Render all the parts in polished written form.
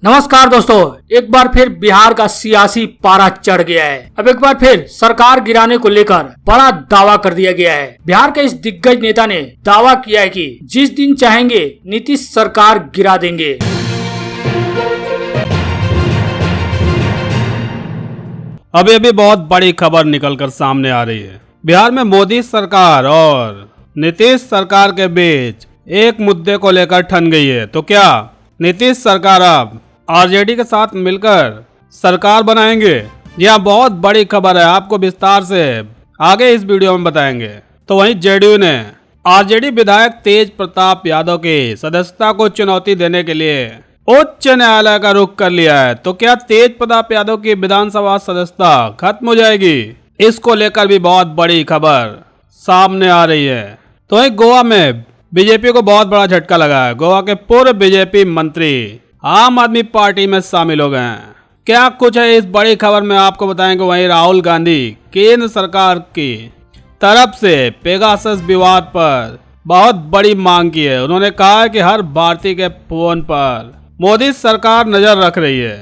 नमस्कार दोस्तों, एक बार फिर बिहार का सियासी पारा चढ़ गया है। अब एक बार फिर सरकार गिराने को लेकर बड़ा दावा कर दिया गया है। बिहार के इस दिग्गज नेता ने दावा किया है कि जिस दिन चाहेंगे नीतीश सरकार गिरा देंगे। अभी बहुत बड़ी खबर निकलकर सामने आ रही है। बिहार में मोदी सरकार और नीतीश सरकार के बीच एक मुद्दे को लेकर ठन गई है। तो क्या नीतीश सरकार अब आरजेडी के साथ मिलकर सरकार बनाएंगे? यह बहुत बड़ी खबर है, आपको विस्तार से आगे इस वीडियो में बताएंगे। तो वहीं जेडीयू ने आरजेडी विधायक तेज प्रताप यादव की सदस्यता को चुनौती देने के लिए उच्च न्यायालय का रुख कर लिया है। तो क्या तेज प्रताप यादव की विधानसभा सदस्यता खत्म हो जाएगी? इसको लेकर भी बहुत बड़ी खबर सामने आ रही है। तो वहीं गोवा में बीजेपी को बहुत बड़ा झटका लगा है। गोवा के पूर्व बीजेपी मंत्री आम आदमी पार्टी में शामिल हो गए हैं। क्या कुछ है इस बड़ी खबर में आपको बताएंगे। वहीं राहुल गांधी केंद्र सरकार की तरफ से पेगासस विवाद पर बहुत बड़ी मांग की है। उन्होंने कहा है कि हर भारतीय के फोन पर मोदी सरकार नजर रख रही है।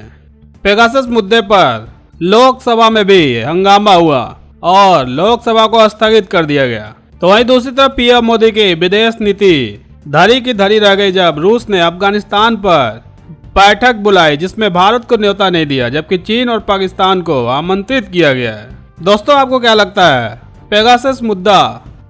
पेगासस मुद्दे पर लोकसभा में भी हंगामा हुआ और लोकसभा को स्थगित कर दिया गया। तो वहीं दूसरी तरफ पीएम मोदी की विदेश नीति धरी की धरी रह गई जब रूस ने अफगानिस्तान पर बैठक बुलाई जिसमें भारत को न्योता नहीं दिया, जबकि चीन और पाकिस्तान को आमंत्रित किया गया है। दोस्तों, आपको क्या लगता है, पेगासस मुद्दा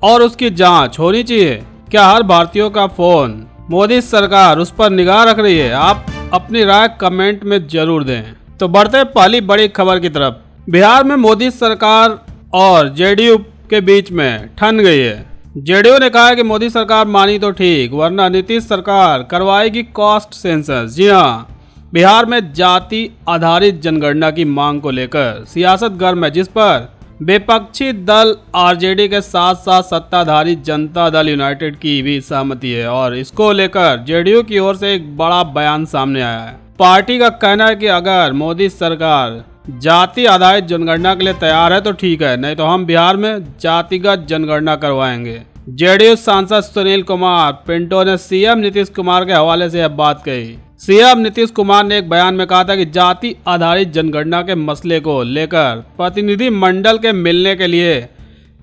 और उसकी जांच होनी चाहिए? क्या हर भारतीयों का फोन मोदी सरकार उस पर निगाह रख रही है? आप अपनी राय कमेंट में जरूर दें। तो बढ़ते पहली बड़ी खबर की तरफ। बिहार में मोदी सरकार और जेडीयू के बीच में ठन गई है। जेडीयू ने कहा है कि मोदी सरकार मानी तो ठीक, वरना नीतीश सरकार करवाएगी कॉस्ट सेंसस। जी हाँ, बिहार में जाति आधारित जनगणना की मांग को लेकर सियासत गर्म है, जिस पर विपक्षी दल आरजेडी के साथ साथ सत्ताधारी जनता दल यूनाइटेड की भी सहमति है और इसको लेकर जेडीयू की ओर से एक बड़ा बयान सामने आया है। पार्टी का कहना है कि अगर मोदी सरकार जाति आधारित जनगणना के लिए तैयार है तो ठीक है, नहीं तो हम बिहार में जातिगत जनगणना करवाएंगे। जेडीयू सांसद सुनील कुमार पिंटो ने सीएम नीतीश कुमार के हवाले से यह बात कही। सीएम नीतीश कुमार ने एक बयान में कहा था कि जाति आधारित जनगणना के मसले को लेकर प्रतिनिधि मंडल के मिलने के लिए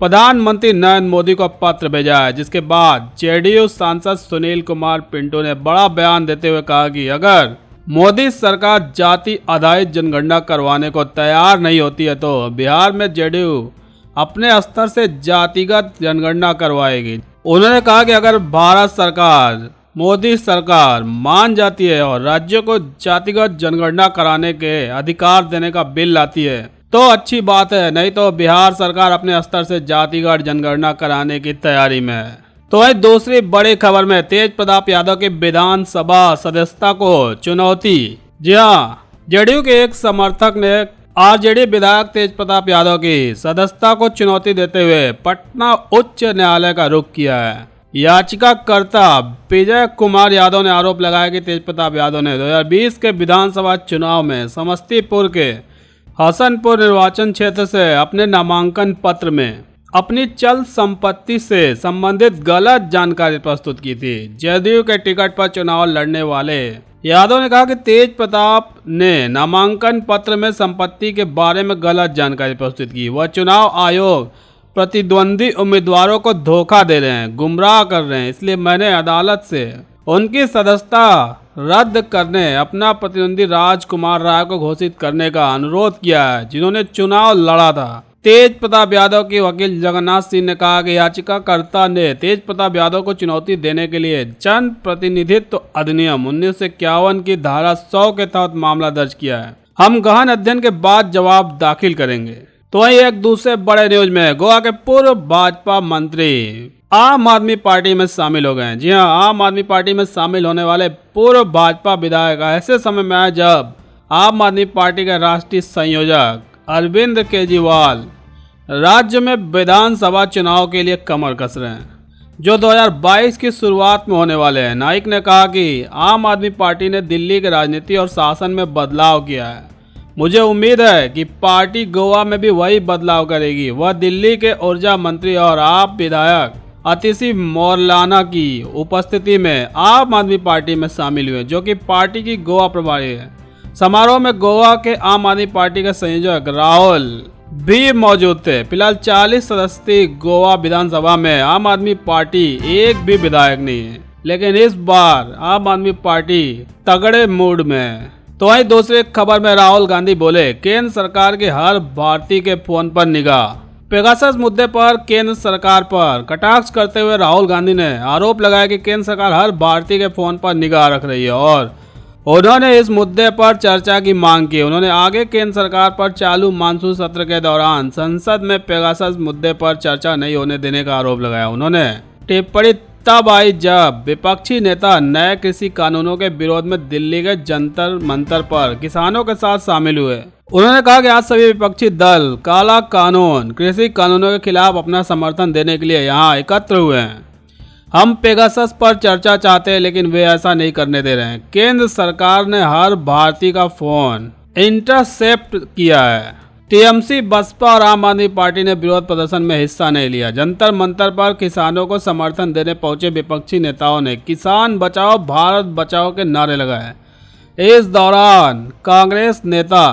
प्रधानमंत्री नरेंद्र मोदी को पत्र भेजा है, जिसके बाद जेडीयू सांसद सुनील कुमार पिंटो ने बड़ा बयान देते हुए कहा कि अगर मोदी सरकार जाति आधारित जनगणना करवाने को तैयार नहीं होती है तो बिहार में जेडीयू अपने स्तर से जातिगत जनगणना करवाएगी। उन्होंने कहा कि अगर भारत सरकार मोदी सरकार मान जाती है और राज्यों को जातिगत जनगणना कराने के अधिकार देने का बिल लाती है तो अच्छी बात है, नहीं तो बिहार सरकार अपने स्तर से जातिगत जनगणना कराने की तैयारी में है। तो वही दूसरी बड़ी खबर में तेज प्रताप यादव की विधानसभा सदस्यता को चुनौती। जी हाँ, जेडीयू के एक समर्थक ने आरजेडी विधायक तेज प्रताप यादव की सदस्यता को चुनौती देते हुए पटना उच्च न्यायालय का रुख किया है। याचिकाकर्ता विजय कुमार यादव ने आरोप लगाया कि तेज प्रताप यादव ने 2020 के विधानसभा चुनाव में समस्तीपुर के हसनपुर निर्वाचन क्षेत्र से अपने नामांकन पत्र में अपनी चल संपत्ति से संबंधित गलत जानकारी प्रस्तुत की थी। जेडीयू के टिकट पर चुनाव लड़ने वाले यादव ने कहा कि तेज प्रताप ने नामांकन पत्र में संपत्ति के बारे में गलत जानकारी प्रस्तुत की। वह चुनाव आयोग प्रतिद्वंदी उम्मीदवारों को धोखा दे रहे हैं, गुमराह कर रहे हैं, इसलिए मैंने अदालत से उनकी सदस्यता रद्द करने अपना प्रतिद्वंदी राजकुमार राय को घोषित करने का अनुरोध किया है, जिन्होंने चुनाव लड़ा था। तेज प्रताप यादव के वकील जगन्नाथ सिंह ने कहा कि याचिकाकर्ता ने तेज प्रताप यादव को चुनौती देने के लिए जन प्रतिनिधित्व अधिनियम 1951 की धारा 100 के तहत मामला दर्ज किया है। हम गहन अध्ययन के बाद जवाब दाखिल करेंगे। तो वहीं एक दूसरे बड़े न्यूज में गोवा के पूर्व भाजपा मंत्री आम आदमी पार्टी में शामिल हो गए हैं। जी हाँ, आम आदमी पार्टी में शामिल होने वाले पूर्व भाजपा विधायक ऐसे समय में आए जब आम आदमी पार्टी के राष्ट्रीय संयोजक अरविंद केजरीवाल राज्य में विधानसभा चुनाव के लिए कमर कस रहे हैं, जो 2022 की शुरुआत में होने वाले हैं। नाइक ने कहा कि आम आदमी पार्टी ने दिल्ली की राजनीति और शासन में बदलाव किया है। मुझे उम्मीद है कि पार्टी गोवा में भी वही बदलाव करेगी। वह दिल्ली के ऊर्जा मंत्री और आप विधायक अतिशी मौलाना की उपस्थिति में आम आदमी पार्टी में शामिल हुए, जो कि पार्टी की गोवा प्रभारी है। समारोह में गोवा के आम आदमी पार्टी के संयोजक राहुल भी मौजूद थे। फिलहाल 40 सदस्यीय गोवा विधानसभा में आम आदमी पार्टी एक भी विधायक नहीं है, लेकिन इस बार आम आदमी पार्टी तगड़े मूड में है। तो वहीं दूसरी खबर में राहुल गांधी बोले, केंद्र सरकार के हर भारतीय के फोन पर निगाह। पेगासस मुद्दे पर केंद्र सरकार पर कटाक्ष करते हुए राहुल गांधी ने आरोप लगाया कि केंद्र सरकार हर भारतीय के फोन पर निगाह रख रही है और उन्होंने इस मुद्दे पर चर्चा की मांग की। उन्होंने आगे केंद्र सरकार पर चालू मानसून सत्र के दौरान संसद में पेगासस मुद्दे पर चर्चा नहीं होने देने का आरोप लगाया। उन्होंने टिप्पणी तब आई जब विपक्षी नेता नए कृषि कानूनों के विरोध में दिल्ली के जंतर मंतर पर किसानों के साथ शामिल हुए। उन्होंने कहा कि आज सभी विपक्षी दल काला कानून कृषि कानूनों के खिलाफ अपना समर्थन देने के लिए यहाँ एकत्र हुए हैं। हम पेगासस पर चर्चा चाहते हैं, लेकिन वे ऐसा नहीं करने दे रहे हैं। केंद्र सरकार ने हर भारतीय का फोन इंटरसेप्ट किया है। टीएमसी, बसपा और आम आदमी पार्टी ने विरोध प्रदर्शन में हिस्सा नहीं लिया। जंतर मंतर पर किसानों को समर्थन देने पहुंचे विपक्षी नेताओं ने किसान बचाओ भारत बचाओ के नारे लगाए। इस दौरान कांग्रेस नेता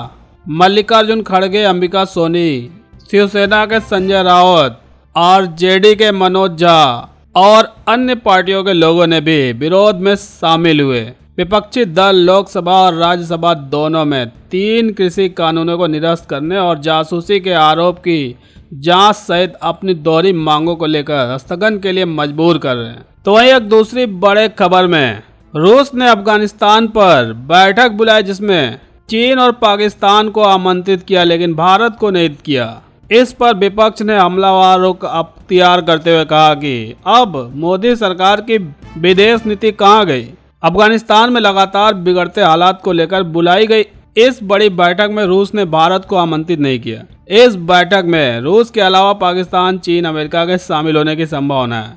मल्लिकार्जुन खड़गे, अंबिका सोनी, शिवसेना के संजय राउत, आरजेडी के मनोज झा और अन्य पार्टियों के लोगों ने भी विरोध में शामिल हुए। विपक्षी दल लोकसभा और राज्यसभा दोनों में 3 कृषि कानूनों को निरस्त करने और जासूसी के आरोप की जांच सहित अपनी दोहरी मांगों को लेकर स्थगन के लिए मजबूर कर रहे हैं। तो वहीं एक दूसरी बड़े खबर में रूस ने अफगानिस्तान पर बैठक बुलाई, जिसमें चीन और पाकिस्तान को आमंत्रित किया, लेकिन भारत को नहीं किया। इस पर विपक्ष ने हमलावर रुख अख्तियार करते हुए कहा कि अब मोदी सरकार की विदेश नीति कहां गई। अफगानिस्तान में लगातार बिगड़ते हालात को लेकर बुलाई गई इस बड़ी बैठक में रूस ने भारत को आमंत्रित नहीं किया। इस बैठक में रूस के अलावा पाकिस्तान, चीन, अमेरिका के शामिल होने की संभावना है।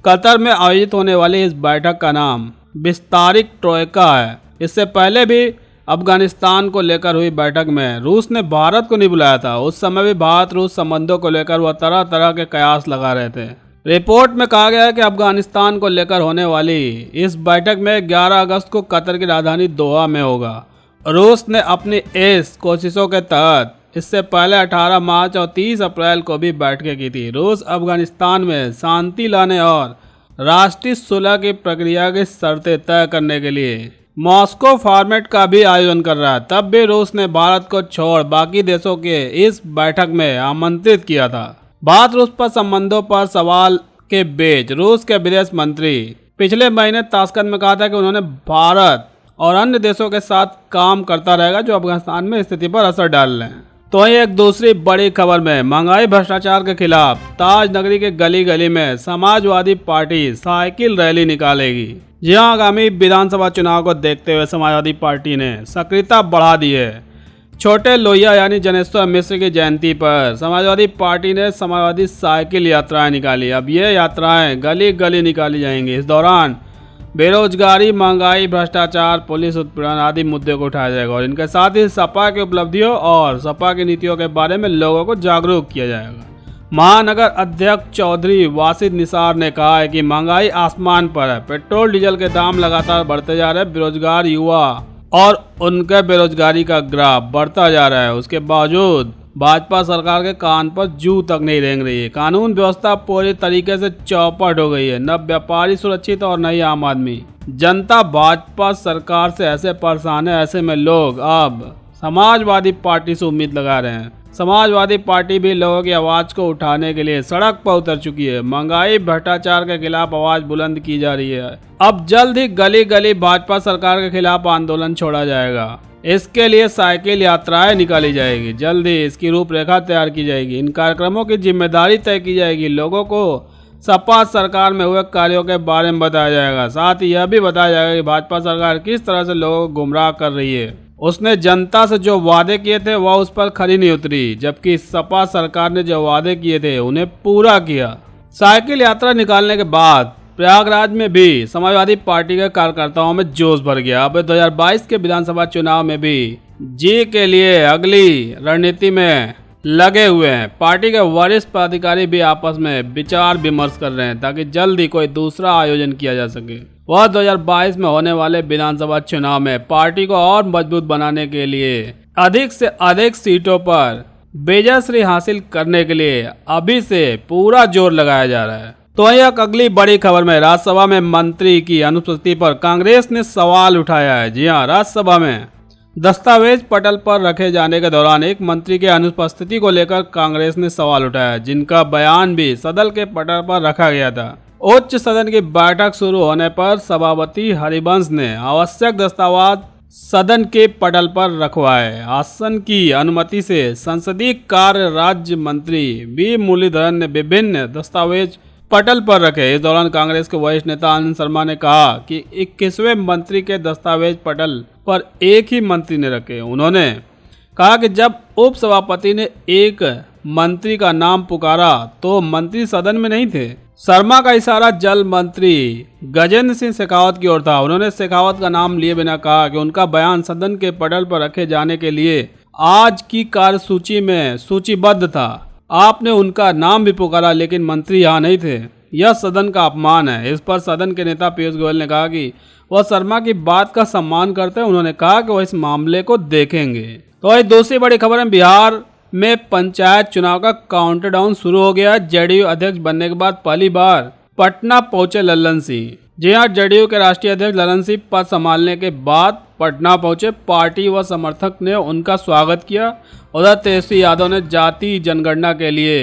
कतर में आयोजित होने वाली इस बैठक का नाम विस्तारित ट्रोइका है। इससे पहले भी अफगानिस्तान को लेकर हुई बैठक में रूस ने भारत को नहीं बुलाया था। उस समय भी भारत रूस संबंधों को लेकर वह तरह तरह के कयास लगा रहे थे। रिपोर्ट में कहा गया है कि अफगानिस्तान को लेकर होने वाली इस बैठक में 11 अगस्त को कतर की राजधानी दोहा में होगा। रूस ने अपनी इस कोशिशों के तहत इससे पहले 18 मार्च और 30 अप्रैल को भी बैठकें की थी। रूस अफगानिस्तान में शांति लाने और राष्ट्रीय सुलह की प्रक्रिया की शर्तें तय करने के लिए मॉस्को फॉर्मेट का भी आयोजन कर रहा है। तब भी रूस ने भारत को छोड़ बाकी देशों के इस बैठक में आमंत्रित किया था। भारत रूस पर संबंधों पर सवाल के बीच रूस के विदेश मंत्री पिछले महीने ताशकंद में कहा था कि उन्होंने भारत और अन्य देशों के साथ काम करता रहेगा जो अफगानिस्तान में स्थिति पर असर डाल रहे हैं। तो वहीं एक दूसरी बड़ी खबर में महंगाई भ्रष्टाचार के खिलाफ ताज नगरी के गली गली में समाजवादी पार्टी साइकिल रैली निकालेगी। जी हाँ, आगामी विधानसभा चुनाव को देखते हुए समाजवादी पार्टी ने सक्रियता बढ़ा दी है। छोटे लोहिया यानी जनेश्वर मिश्र की जयंती पर समाजवादी पार्टी ने समाजवादी साइकिल यात्राएं निकाली। अब ये यात्राएं गली गली निकाली जाएंगी। इस दौरान बेरोजगारी, महंगाई, भ्रष्टाचार, पुलिस उत्पीड़न आदि मुद्दे को उठाया जाएगा और इनके साथ ही सपा की उपलब्धियों और सपा की नीतियों के बारे में लोगों को जागरूक किया जाएगा। महानगर अध्यक्ष चौधरी वासिद निसार ने कहा है कि महंगाई आसमान पर है। पेट्रोल डीजल के दाम लगातार बढ़ते जा रहे हैं। बेरोजगार युवा और उनके बेरोजगारी का ग्राफ बढ़ता जा रहा है। उसके बावजूद भाजपा सरकार के कान पर जू तक नहीं रेंग रही है। कानून व्यवस्था पूरी तरीके से चौपट हो गई है। न व्यापारी सुरक्षित और न ही आम आदमी। जनता भाजपा सरकार से ऐसे परेशान है, ऐसे में लोग अब समाजवादी पार्टी से उम्मीद लगा रहे हैं। समाजवादी पार्टी भी लोगों की आवाज को उठाने के लिए सड़क पर उतर चुकी है। महंगाई, भ्रष्टाचार के खिलाफ आवाज बुलंद की जा रही है। अब जल्द ही गली गली भाजपा सरकार के खिलाफ आंदोलन छोड़ा जाएगा। इसके लिए साइकिल यात्राएं निकाली जाएगी। जल्द ही इसकी रूपरेखा तैयार की जाएगी। इन कार्यक्रमों की जिम्मेदारी तय की जाएगी। लोगों को सपा सरकार में हुए कार्यों के बारे में बताया जाएगा। साथ ही यह भी बताया जाएगा कि भाजपा सरकार किस तरह से लोगों को गुमराह कर रही है। उसने जनता से जो वादे किए थे वह उस पर खरी नहीं उतरी, जबकि सपा सरकार ने जो वादे किए थे उन्हें पूरा किया। साइकिल यात्रा निकालने के बाद प्रयागराज में भी समाजवादी पार्टी के कार्यकर्ताओं में जोश भर गया। अब 2022 के विधानसभा चुनाव में भी जी के लिए अगली रणनीति में लगे हुए हैं। पार्टी के वरिष्ठ पदाधिकारी भी आपस में विचार विमर्श कर रहे हैं ताकि जल्द ही कोई दूसरा आयोजन किया जा सके। वह 2022 में होने वाले विधानसभा चुनाव में पार्टी को और मजबूत बनाने के लिए अधिक से अधिक सीटों पर विजयश्री हासिल करने के लिए अभी से पूरा जोर लगाया जा रहा है। तो एक अगली बड़ी खबर में राज्यसभा में मंत्री की अनुपस्थिति पर कांग्रेस ने सवाल उठाया है। जी हां, राज्यसभा में दस्तावेज पटल पर रखे जाने के दौरान एक मंत्री के अनुपस्थिति को लेकर कांग्रेस ने सवाल उठाया, जिनका बयान भी सदन के पटल पर रखा गया था। उच्च सदन की बैठक शुरू होने पर सभापति हरिवंश ने आवश्यक दस्तावेज सदन के पटल पर रखवाए। आसन की अनुमति से संसदीय कार्य राज्य मंत्री वी मुरलीधरन ने विभिन्न दस्तावेज पटल पर रखे। इस दौरान कांग्रेस के वरिष्ठ नेता आनंद शर्मा ने कहा कि 21वें मंत्री के दस्तावेज पटल पर एक ही मंत्री ने रखे। उन्होंने कहा कि जब उपसभापति ने एक मंत्री का नाम पुकारा तो मंत्री सदन में नहीं थे। शर्मा का इशारा जल मंत्री गजेंद्र सिंह शेखावत की ओर था। उन्होंने शेखावत का नाम लिए बिना कहा कि उनका बयान सदन के पटल पर रखे जाने के लिए आज की कार्यसूची में सूचीबद्ध था। आपने उनका नाम भी पुकारा लेकिन मंत्री यहाँ नहीं थे। यह सदन का अपमान है। इस पर सदन के नेता पीयूष गोयल ने कहा कि वह शर्मा की बात का सम्मान करते हैं। उन्होंने कहा कि वह इस मामले को देखेंगे। तो एक दूसरी बड़ी खबर है, बिहार में पंचायत चुनाव का काउंटडाउन शुरू हो गया। जेडीयू अध्यक्ष बनने के बाद पहली बार पटना पहुंचे लल्लन सिंह। जी हां, जेडीयू के राष्ट्रीय अध्यक्ष लल्लन सिंह पद संभालने के बाद पटना पहुंचे। पार्टी व समर्थक ने उनका स्वागत किया। उधर तेजस्वी यादव ने जाति जनगणना के लिए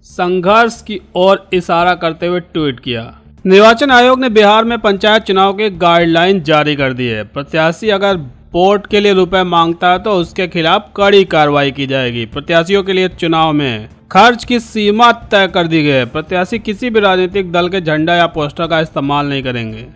संघर्ष की ओर इशारा करते हुए ट्वीट किया। निर्वाचन आयोग ने बिहार में पंचायत चुनाव के गाइडलाइन जारी कर दी है। प्रत्याशी अगर वोट के लिए रुपए मांगता है तो उसके खिलाफ कड़ी कार्रवाई की जाएगी। प्रत्याशियों के लिए चुनाव में खर्च की सीमा तय कर दी गई है। प्रत्याशी किसी भी राजनीतिक दल के झंडा या पोस्टर का इस्तेमाल नहीं करेंगे।